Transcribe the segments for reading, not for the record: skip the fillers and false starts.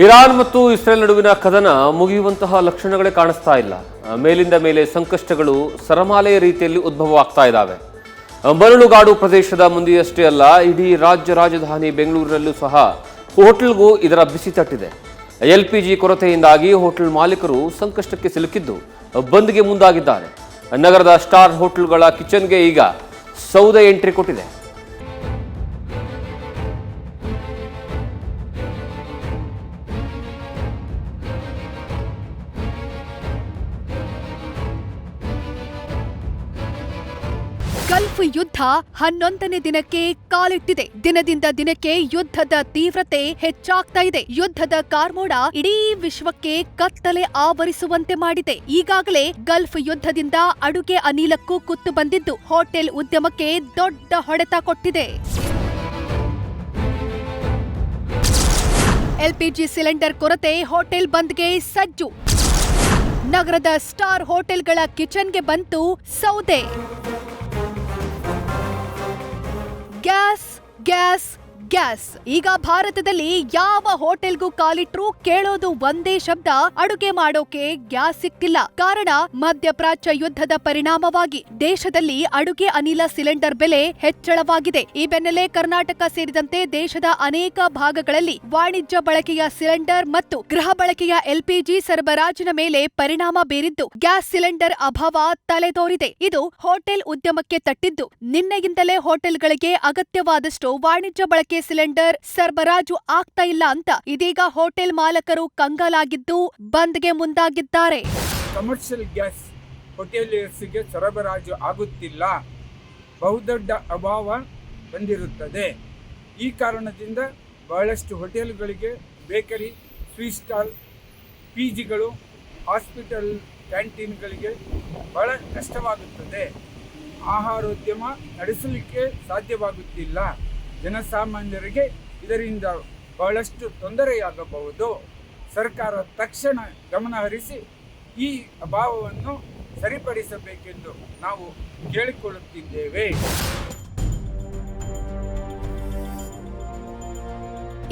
Iran ಮತ್ತು Israel ನಡುವಿನ ಕದನ ಮುಗಿಯುವಂತಹ ಲಕ್ಷಣಗಳೇ ಕಾಣಿಸ್ತಾ ಇಲ್ಲ. ಮೇಲಿಂದ ಮೇಲೆ ಸಂಕಷ್ಟಗಳು ಸರಮಾಲೆಯ ರೀತಿಯಲ್ಲಿ ಉದ್ಭವವಾಗ್ತಾ ಇದ್ದಾವೆ. ಮರಳುಗಾಡು ಪ್ರದೇಶದ ಮುಂದೆಯಷ್ಟೇ ಅಲ್ಲ, ಇಡೀ ರಾಜ್ಯ ರಾಜಧಾನಿ ಬೆಂಗಳೂರಿನಲ್ಲೂ ಸಹ ಹೋಟೆಲ್ಗೂ ಇದರ ಬಿಸಿ ತಟ್ಟಿದೆ. LPG ಕೊರತೆಯಿಂದಾಗಿ ಹೋಟೆಲ್ ಮಾಲೀಕರು ಸಂಕಷ್ಟಕ್ಕೆ ಸಿಲುಕಿದ್ದು ಬಂದ್ಗೆ ಮುಂದಾಗಿದ್ದಾರೆ. ನಗರದ ಸ್ಟಾರ್ ಹೋಟೆಲ್ಗಳ ಕಿಚನ್ಗೆ ಈಗ ಸೌದೆ ಎಂಟ್ರಿ ಕೊಟ್ಟಿದೆ. ಗಲ್ಫ್ ಯುದ್ಧ 11ನೇ ದಿನಕ್ಕೆ ಕಾಲಿಟ್ಟಿದೆ. ದಿನದಿಂದ ದಿನಕ್ಕೆ ಯುದ್ಧದ ತೀವ್ರತೆ ಹೆಚ್ಚಾಗ್ತಾ ಇದೆ. ಯುದ್ಧದ ಕಾರ್ಮೋಡ ಇಡೀ ವಿಶ್ವಕ್ಕೆ ಕತ್ತಲೆ ಆವರಿಸುವಂತೆ ಮಾಡಿದೆ. ಈಗಾಗಲೇ ಗಲ್ಫ್ ಯುದ್ಧದಿಂದ ಅಡುಗೆ ಅನಿಲಕ್ಕೂ ಕುತ್ತು ಬಂದಿದ್ದು ಹೋಟೆಲ್ ಉದ್ಯಮಕ್ಕೆ ದೊಡ್ಡ ಹೊಡೆತ ಕೊಟ್ಟಿದೆ. LPG ಸಿಲಿಂಡರ್ ಕೊರತೆ ಹೋಟೆಲ್ ಬಂದ್ಗೆ ಸಜ್ಜು. ನಗರದ ಸ್ಟಾರ್ ಹೋಟೆಲ್ಗಳ ಕಿಚನ್ಗೆ ಬಂತು ಸೌದೆ. Gas gas gas. ಈಗ ಭಾರತದಲ್ಲಿ ಯಾವ ಹೋಟೆಲ್ಗೂ ಕಾಲಿಟ್ರೂ ಕೇಳೋದು ಒಂದೇ ಶಬ್ದ, ಅಡುಗೆ ಮಾಡೋಕೆ ಗ್ಯಾಸ್ ಸಿಕ್ತಿಲ್ಲ. ಕಾರಣ ಮಧ್ಯಪ್ರಾಚ್ಯ ಯುದ್ಧದ ಪರಿಣಾಮವಾಗಿ ದೇಶದಲ್ಲಿ ಅಡುಗೆ ಅನಿಲ ಸಿಲಿಂಡರ್ ಬೆಲೆ ಹೆಚ್ಚಳವಾಗಿದೆ. ಈ ಬೆನ್ನಲ್ಲೇ ಕರ್ನಾಟಕ ಸೇರಿದಂತೆ ದೇಶದ ಅನೇಕ ಭಾಗಗಳಲ್ಲಿ ವಾಣಿಜ್ಯ ಬಳಕೆಯ ಸಿಲಿಂಡರ್ ಮತ್ತು ಗೃಹ ಬಳಕೆಯ LPG ಸರಬರಾಜಿನ ಮೇಲೆ ಪರಿಣಾಮ ಬೀರಿದ್ದು ಗ್ಯಾಸ್ ಸಿಲಿಂಡರ್ ಅಭಾವ ತಲೆದೋರಿದೆ. ಇದು ಹೋಟೆಲ್ ಉದ್ಯಮಕ್ಕೆ ತಟ್ಟಿದ್ದು ನಿನ್ನೆಯಿಂದಲೇ ಹೋಟೆಲ್ಗಳಿಗೆ ಅಗತ್ಯವಾದಷ್ಟು ವಾಣಿಜ್ಯ ಬಳಕೆ ಸಿಲಿಂಡರ್ ಸರಬರಾಜು ಆಗ್ತಾ ಇಲ್ಲ ಅಂತ ಇದೀಗ ಹೋಟೆಲ್ ಮಾಲಕರು ಕಂಗಾಲಾಗಿದ್ದು ಬಂದ್ಗೆ ಮುಂದಾಗಿದ್ದಾರೆ. ಕಮರ್ಷಿಯಲ್ ಗ್ಯಾಸ್ ಹೋಟೆಲಿಯರ್ಸ್ಗೆ ಸರಬರಾಜು ಆಗುತ್ತಿಲ್ಲ, ಬಹುದೊಡ್ಡ ಅಭಾವ ಬಂದಿರುತ್ತದೆ. ಈ ಕಾರಣದಿಂದ ಬಹಳಷ್ಟು ಹೋಟೆಲ್ಗಳಿಗೆ, ಬೇಕರಿ, ಸ್ವೀಟ್ ಸ್ಟಾಲ್, PGಗಳು, ಹಾಸ್ಪಿಟಲ್ ಕ್ಯಾಂಟೀನ್ಗಳಿಗೆ ಬಹಳ ಕಷ್ಟವಾಗುತ್ತದೆ. ಆಹಾರೋದ್ಯಮ ನಡೆಸಲಿಕ್ಕೆ ಸಾಧ್ಯವಾಗುತ್ತಿಲ್ಲ. ಜನಸಾಮಾನ್ಯರಿಗೆ ಇದರಿಂದ ಬಹಳಷ್ಟು ತೊಂದರೆಯಾಗಬಹುದು. ಸರ್ಕಾರ ತಕ್ಷಣ ಗಮನ ಹರಿಸಿ ಈ ಅಭಾವವನ್ನು ಸರಿಪಡಿಸಬೇಕೆಂದು ನಾವು ಕೇಳಿಕೊಳ್ಳುತ್ತಿದ್ದೇವೆ.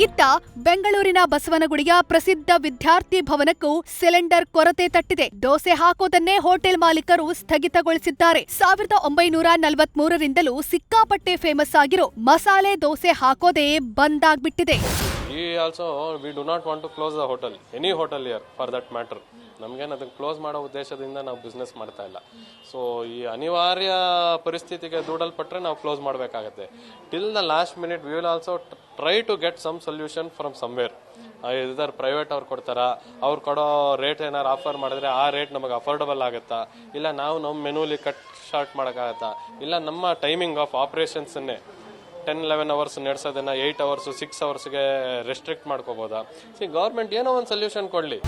ಇತ್ತ ಬೆಂಗಳೂರಿನ ಬಸವನಗುಡಿಯ ಪ್ರಸಿದ್ಧ ವಿದ್ಯಾರ್ಥಿ ಭವನಕ್ಕೂ ಸಿಲಿಂಡರ್ ಕೊರತೆ ತಟ್ಟಿದೆ. ದೋಸೆ ಹಾಕೋದನ್ನೇ ಹೋಟೆಲ್ ಮಾಲೀಕರು ಸ್ಥಗಿತಗೊಳಿಸಿದ್ದಾರೆ. 1943ರಿಂದಲೂ ಸಿಕ್ಕಾಪಟ್ಟೆ ಫೇಮಸ್ ಆಗಿರೋ ಮಸಾಲೆ ದೋಸೆ ಹಾಕೋದೇ ಬಂದ್ ಆಗ್ಬಿಟ್ಟಿದೆ. We do not want to close the hotel, any hotel here for that matter. ನಮಗೇನು ಅದನ್ನು ಕ್ಲೋಸ್ ಮಾಡೋ ಉದ್ದೇಶದಿಂದ ನಾವು ಬಿಸ್ನೆಸ್ ಮಾಡ್ತಾ ಇಲ್ಲ. ಸೊ ಈ ಅನಿವಾರ್ಯ ಪರಿಸ್ಥಿತಿಗೆ ದೂಡಲ್ಪಟ್ಟರೆ ನಾವು ಕ್ಲೋಸ್ ಮಾಡಬೇಕಾಗತ್ತೆ. Till the last minute we will also try to get some solution from somewhere. ಇದರ್ ಪ್ರೈವೇಟ್ ಅವ್ರು ಕೊಡ್ತಾರಾ, ಅವ್ರು ಕೊಡೋ ರೇಟ್ ಏನಾರು ಆಫರ್ ಮಾಡಿದ್ರೆ ಆ ರೇಟ್ ನಮಗೆ ಅಫೋರ್ಡಬಲ್ ಆಗುತ್ತಾ, ಇಲ್ಲ ನಾವು ನಮ್ಮ ಮೆನುಲಿ ಕಟ್ ಶಾರ್ಟ್ ಮಾಡೋಕ್ಕಾಗತ್ತಾ, ಇಲ್ಲ ನಮ್ಮ ಟೈಮಿಂಗ್ ಆಫ್ ಆಪ್ರೇಷನ್ಸನ್ನೇ 10-11 ಅವರ್ಸ್ ನಡೆಸೋದನ್ನ 8 ಅವರ್ಸು 6 ಅವರ್ಸ್ಗೆ ರೆಸ್ಟ್ರಿಕ್ಟ್ ಮಾಡ್ಕೋಬೋದಾ? ಗೌರ್ಮೆಂಟ್ ಏನೋ ಒಂದು ಸೊಲ್ಯೂಷನ್ ಕೊಡಲಿ.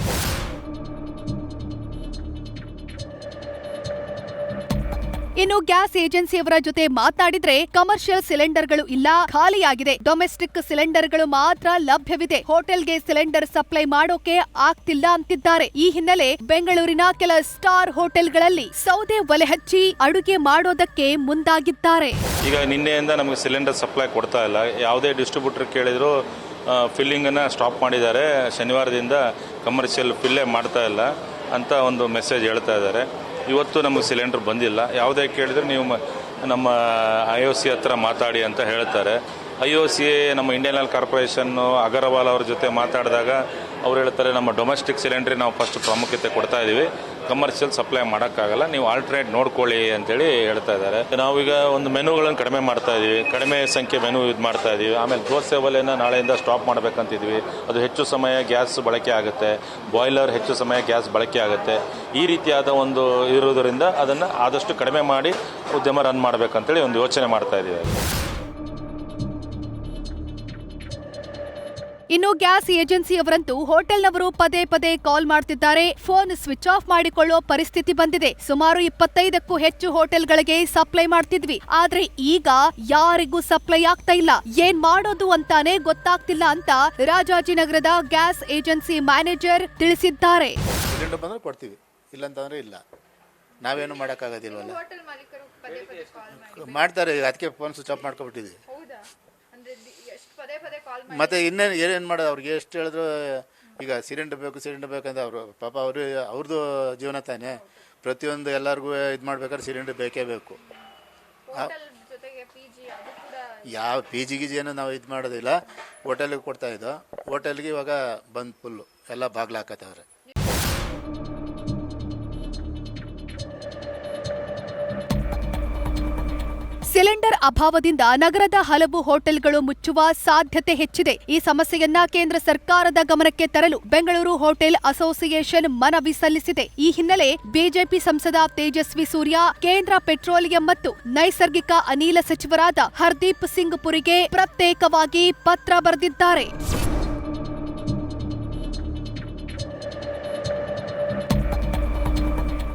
ಇನ್ನು ಗ್ಯಾಸ್ ಏಜೆನ್ಸಿಯವರ ಜೊತೆ ಮಾತನಾಡಿದ್ರೆ ಕಮರ್ಷಿಯಲ್ ಸಿಲಿಂಡರ್ಗಳು ಇಲ್ಲ, ಖಾಲಿಯಾಗಿದೆ. ಡೊಮೆಸ್ಟಿಕ್ ಸಿಲಿಂಡರ್ಗಳು ಮಾತ್ರ ಲಭ್ಯವಿದೆ. ಹೋಟೆಲ್ಗೆ ಸಿಲಿಂಡರ್ ಸಪ್ಲೈ ಮಾಡೋಕೆ ಆಗ್ತಿಲ್ಲ ಅಂತಿದ್ದಾರೆ. ಈ ಹಿನ್ನೆಲೆ ಬೆಂಗಳೂರಿನ ಕೆಲ ಸ್ಟಾರ್ ಹೋಟೆಲ್ಗಳಲ್ಲಿ ಸೌದೆ ಒಲೆ ಹಚ್ಚಿ ಅಡುಗೆ ಮಾಡೋದಕ್ಕೆ ಮುಂದಾಗಿದ್ದಾರೆ. ಈಗ ನಿನ್ನೆಯಿಂದ ನಮಗೆ ಸಿಲಿಂಡರ್ ಸಪ್ಲೈ ಕೊಡ್ತಾ ಇಲ್ಲ. ಯಾವುದೇ ಡಿಸ್ಟ್ರಿಬ್ಯೂಟರ್ ಕೇಳಿದ್ರು ಫಿಲ್ಲಿಂಗ್ ಅನ್ನ ಸ್ಟಾಪ್ ಮಾಡಿದ್ದಾರೆ. ಶನಿವಾರದಿಂದ ಕಮರ್ಷಿಯಲ್ ಫಿಲ್ಲೇ ಮಾಡ್ತಾ ಇಲ್ಲ ಅಂತ ಒಂದು ಮೆಸೇಜ್ ಹೇಳ್ತಾ ಇದ್ದಾರೆ. ಇವತ್ತು ನಮಗೆ ಸಿಲಿಂಡರ್ ಬಂದಿಲ್ಲ. ಯಾವುದೇ ಕೇಳಿದ್ರೆ ನೀವು ನಮ್ಮ IOC ಹತ್ರ ಮಾತಾಡಿ ಅಂತ ಹೇಳ್ತಾರೆ. IOC ನಮ್ಮ ಇಂಡಿಯನ್ ಆಯಿಲ್ ಕಾರ್ಪೊರೇಷನ್ನು ಅಗರ್ವಾಲ್ ಅವ್ರ ಜೊತೆ ಮಾತಾಡಿದಾಗ ಅವ್ರು ಹೇಳ್ತಾರೆ, ನಮ್ಮ ಡೊಮೆಸ್ಟಿಕ್ ಸಿಲಿಂಡ್ರಿಗೆ ನಾವು ಫಸ್ಟ್ ಪ್ರಾಮುಖ್ಯತೆ ಕೊಡ್ತಾ ಇದ್ದೀವಿ, ಕಮರ್ಷಿಯಲ್ ಸಪ್ಲೈ ಮಾಡೋಕ್ಕಾಗಲ್ಲ, ನೀವು ಆಲ್ಟರ್ನೇಟ್ ನೋಡ್ಕೊಳ್ಳಿ ಅಂತೇಳಿ ಹೇಳ್ತಾ ಇದ್ದಾರೆ. ನಾವೀಗ ಒಂದು ಮೆನುಗಳನ್ನು ಕಡಿಮೆ ಮಾಡ್ತಾ ಇದ್ದೀವಿ, ಕಡಿಮೆ ಸಂಖ್ಯೆ ಮೆನು ಇದು ಮಾಡ್ತಾ ಇದ್ದೀವಿ. ಆಮೇಲೆ ದೋಸೆ ಒಲೆನ ನಾಳೆಯಿಂದ ಸ್ಟಾಪ್ ಮಾಡಬೇಕಂತಿದ್ವಿ. ಅದು ಹೆಚ್ಚು ಸಮಯ ಗ್ಯಾಸ್ ಬಳಕೆ ಆಗುತ್ತೆ, ಬಾಯ್ಲರ್ ಹೆಚ್ಚು ಸಮಯ ಗ್ಯಾಸ್ ಬಳಕೆ ಆಗುತ್ತೆ. ಈ ರೀತಿಯಾದ ಒಂದು ಇರೋದರಿಂದ ಅದನ್ನು ಆದಷ್ಟು ಕಡಿಮೆ ಮಾಡಿ ಉದ್ಯಮ ರನ್ ಮಾಡಬೇಕಂತೇಳಿ ಒಂದು ಯೋಚನೆ ಮಾಡ್ತಾ ಇದ್ದೀವಿ. ಇನ್ನು ಗ್ಯಾಸ್ ಏಜೆನ್ಸಿಯವರಂತೂ ಹೋಟೆಲ್ನವರು ಪದೇ ಪದೇ ಕಾಲ್ ಮಾಡ್ತಿದ್ದಾರೆ. ಫೋನ್ ಸ್ವಿಚ್ ಆಫ್ ಮಾಡಿಕೊಳ್ಳೋ ಪರಿಸ್ಥಿತಿ ಬಂದಿದೆ. ಸುಮಾರು 25ಕ್ಕೂ ಹೆಚ್ಚು ಹೋಟೆಲ್ಗಳಿಗೆ ಸಪ್ಲೈ ಮಾಡ್ತಿದ್ವಿ, ಆದ್ರೆ ಈಗ ಯಾರಿಗೂ ಸಪ್ಲೈ ಆಗ್ತಾ ಇಲ್ಲ. ಏನ್ ಮಾಡೋದು ಅಂತಾನೆ ಗೊತ್ತಾಗ್ತಿಲ್ಲ ಅಂತ ರಾಜಾಜಿನಗರದ ಗ್ಯಾಸ್ ಏಜೆನ್ಸಿ ಮ್ಯಾನೇಜರ್ ತಿಳಿಸಿದ್ದಾರೆ. ಕೊಡ್ತೀವಿ, ಇಲ್ಲಂತಂದ್ರೆ ಇಲ್ಲ, ನಾವೇನು ಮಾಡೋಕ್ಕಾಗೋದಿಲ್ವಲ್ಲ. ಮಾಡ್ತಾರೆ, ಅದಕ್ಕೆ ಫೋನ್ ಸ್ವಿಚ್ ಆಫ್ ಮಾಡ್ಕೊಬಿಟ್ಟಿದ್ವಿ. ಮತ್ತೆ ಇನ್ನೇನು ಏನೇನು ಮಾಡೋದು, ಅವ್ರಿಗೆ ಎಷ್ಟು ಹೇಳಿದ್ರು ಈಗ ಸಿಲಿಂಡರ್ ಬೇಕಂದ್ರೆ ಅವರು ಪಾಪ ಅವ್ರದ್ದು ಜೀವನ ತಾನೇ. ಪ್ರತಿಯೊಂದು ಎಲ್ಲರಿಗೂ ಇದು ಮಾಡ್ಬೇಕಾದ್ರೆ ಸಿಲಿಂಡರ್ ಬೇಕೇ ಬೇಕು. ಯಾವ ಪಿ ಜಿ ಏನು ನಾವು ಇದು ಮಾಡೋದಿಲ್ಲ, ಹೋಟೆಲ್ಗೆ ಕೊಡ್ತಾಯಿದ್ದೋ. ಹೋಟೆಲ್ಗೆ ಇವಾಗ ಬಂದು ಫುಲ್ಲು ಎಲ್ಲ ಬಾಗ್ಲು ಹಾಕತ್ತವ್ರೆ. ಸಿಲಿಂಡರ್ ಅಭಾವದಿಂದ ನಗರದ ಹಲವು ಹೋಟೆಲ್ಗಳು ಮುಚ್ಚುವ ಸಾಧ್ಯತೆ ಹೆಚ್ಚಿದೆ. ಈ ಸಮಸ್ಯೆಯನ್ನ ಕೇಂದ್ರ ಸರ್ಕಾರದ ಗಮನಕ್ಕೆ ತರಲು ಬೆಂಗಳೂರು ಹೋಟೆಲ್ ಅಸೋಸಿಯೇಷನ್ ಮನವಿ ಸಲ್ಲಿಸಿದೆ. ಈ ಹಿನ್ನೆಲೆ ಬಿಜೆಪಿ ಸಂಸದ ತೇಜಸ್ವಿ ಸೂರ್ಯ ಕೇಂದ್ರ ಪೆಟ್ರೋಲಿಯಂ ಮತ್ತು ನೈಸರ್ಗಿಕ ಅನಿಲ ಸಚಿವರಾದ ಹರ್ದೀಪ್ ಸಿಂಗ್ ಪುರಿಗೆ ಪ್ರತ್ಯೇಕವಾಗಿ ಪತ್ರ ಬರೆದಿದ್ದಾರೆ.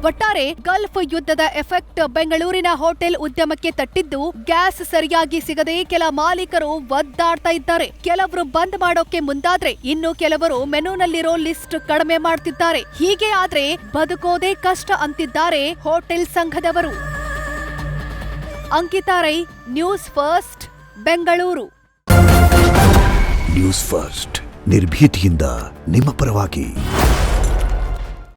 ಒಟ್ಟಾರೆ ಗಲ್ಫ್ ಯುದ್ಧದ ಎಫೆಕ್ಟ್ ಬೆಂಗಳೂರಿನ ಹೋಟೆಲ್ ಉದ್ಯಮಕ್ಕೆ ತಟ್ಟಿದ್ದು, ಗ್ಯಾಸ್ ಸರಿಯಾಗಿ ಸಿಗದೆ ಕೆಲ ಮಾಲೀಕರು ಒದ್ದಾಡ್ತಾ ಇದ್ದಾರೆ. ಕೆಲವರು ಬಂದ್ ಮಾಡೋಕೆ ಮುಂದಾದ್ರೆ ಇನ್ನು ಕೆಲವರು ಮೆನುನಲ್ಲಿರೋ ಲಿಸ್ಟ್ ಕಡಿಮೆ ಮಾಡ್ತಿದ್ದಾರೆ. ಹೀಗೆ ಆದ್ರೆ ಬದುಕೋದೇ ಕಷ್ಟ ಅಂತಿದ್ದಾರೆ ಹೋಟೆಲ್ ಸಂಘದವರು. Ankita Rai, News First, Bengaluru. News First ನಿರ್ಭೀತಿಯಿಂದ ನಿಮ್ಮ ಪರವಾಗಿ.